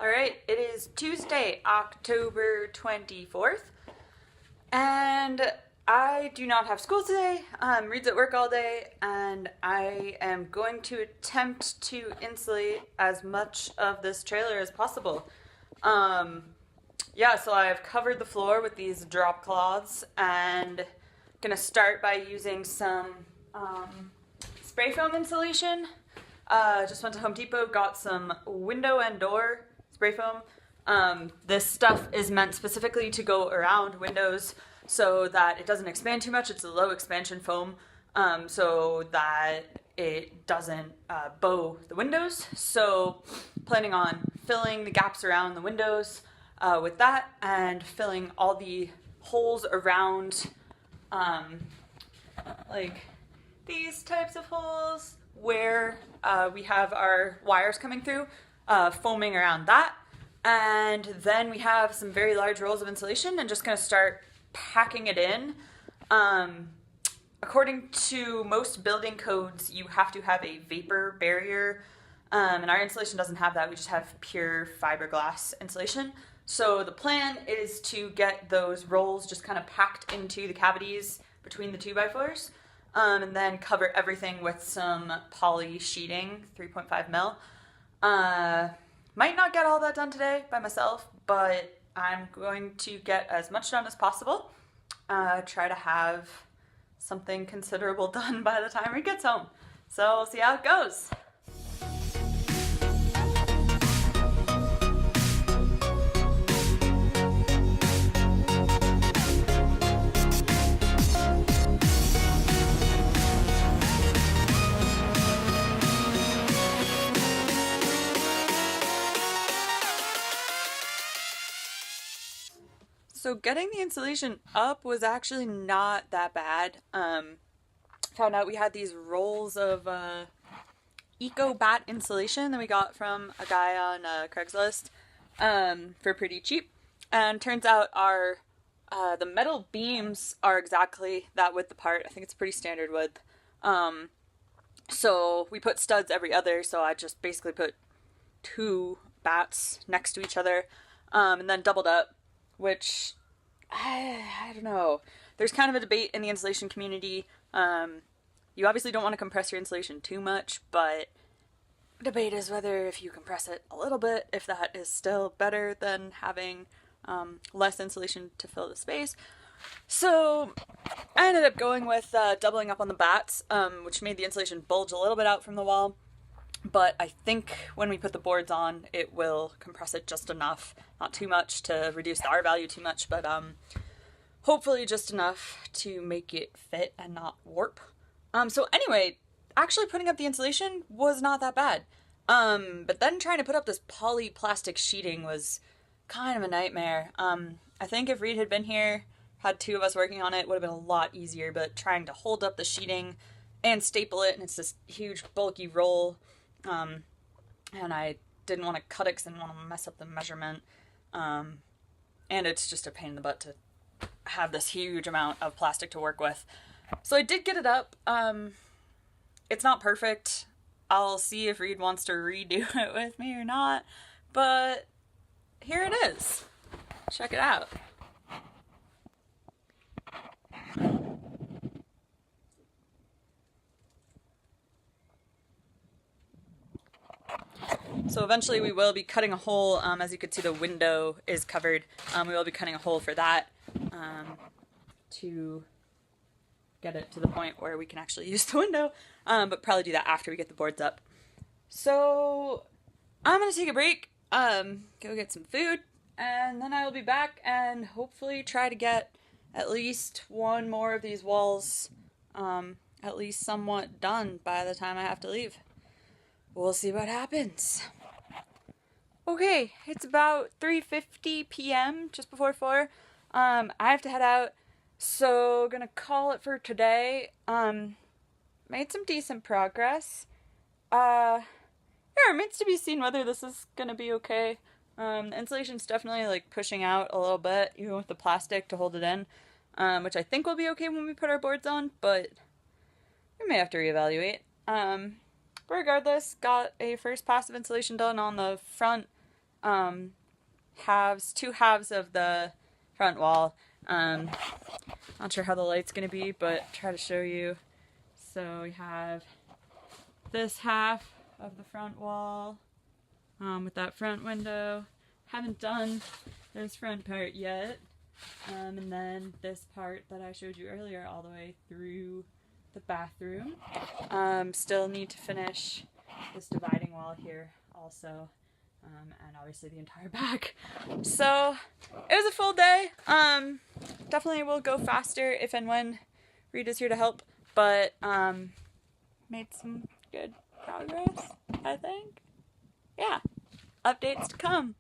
Alright, it is Tuesday, October 24th, and I do not have school today. Reed's at work all day, and I am going to attempt to insulate as much of this trailer as possible. So I've covered the floor with these drop cloths, and gonna start by using some spray foam insulation. Just went to Home Depot, got some window and door spray foam. This stuff is meant specifically to go around windows so that it doesn't expand too much. It's a low expansion foam, so that it doesn't bow the windows. So planning on filling the gaps around the windows with that, and filling all the holes around like these types of holes where we have our wires coming through, foaming around that. And then we have some very large rolls of insulation and just going to start packing it in. According to most building codes, you have to have a vapor barrier, and our insulation doesn't have that. We just have pure fiberglass insulation. So the plan is to get those rolls just kind of packed into the cavities between the 2x4s, and then cover everything with some poly sheeting, 3.5 mil. Might not get all that done today by myself, but I'm going to get as much done as possible. Try to have something considerable done by the time Reed gets home. So we'll see how it goes. So getting the insulation up was actually not that bad. Found out we had these rolls of Eco Bat insulation that we got from a guy on Craigslist for pretty cheap. And turns out our the metal beams are exactly that width apart. I think it's pretty standard width. So we put studs every other, so I just basically put two bats next to each other, and then doubled up, which I don't know. There's kind of a debate in the insulation community. You obviously don't want to compress your insulation too much, but the debate is whether if you compress it a little bit, if that is still better than having less insulation to fill the space. So I ended up going with doubling up on the bats, which made the insulation bulge a little bit out from the wall. But I think when we put the boards on, it will compress it just enough. Not too much to reduce the R value too much, but hopefully just enough to make it fit and not warp. So anyway, actually putting up the insulation was not that bad. But then trying to put up this poly plastic sheeting was kind of a nightmare. I think if Reed had been here, had two of us working on it, would have been a lot easier, but trying to hold up the sheeting and staple it, and it's this huge bulky roll. And I didn't want to cut it because I didn't want to mess up the measurement. And it's just a pain in the butt to have this huge amount of plastic to work with. So I did get it up. It's not perfect. I'll see if Reed wants to redo it with me or not. But here it is. Check it out. So eventually we will be cutting a hole. As you can see, the window is covered. We will be cutting a hole for that to get it to the point where we can actually use the window, but probably do that after we get the boards up. So I'm going to take a break, go get some food, and then I will be back and hopefully try to get at least one more of these walls at least somewhat done by the time I have to leave. We'll see what happens. Okay, it's about 3:50 p.m., just before 4. I have to head out, so gonna call it for today. Made some decent progress. It remains to be seen whether this is gonna be okay. The insulation's definitely like pushing out a little bit, even with the plastic to hold it in, which I think will be okay when we put our boards on, but we may have to reevaluate. Regardless, got a first pass of insulation done on the front two halves of the front wall. Not sure how the light's gonna be, but try to show you. So we have this half of the front wall with that front window. Haven't done this front part yet. And then this part that I showed you earlier all the way through the bathroom. Still need to finish this dividing wall here also. And obviously the entire back. So it was a full day. Definitely will go faster if and when Rita's here to help, but made some good progress, I think. Yeah, updates to come.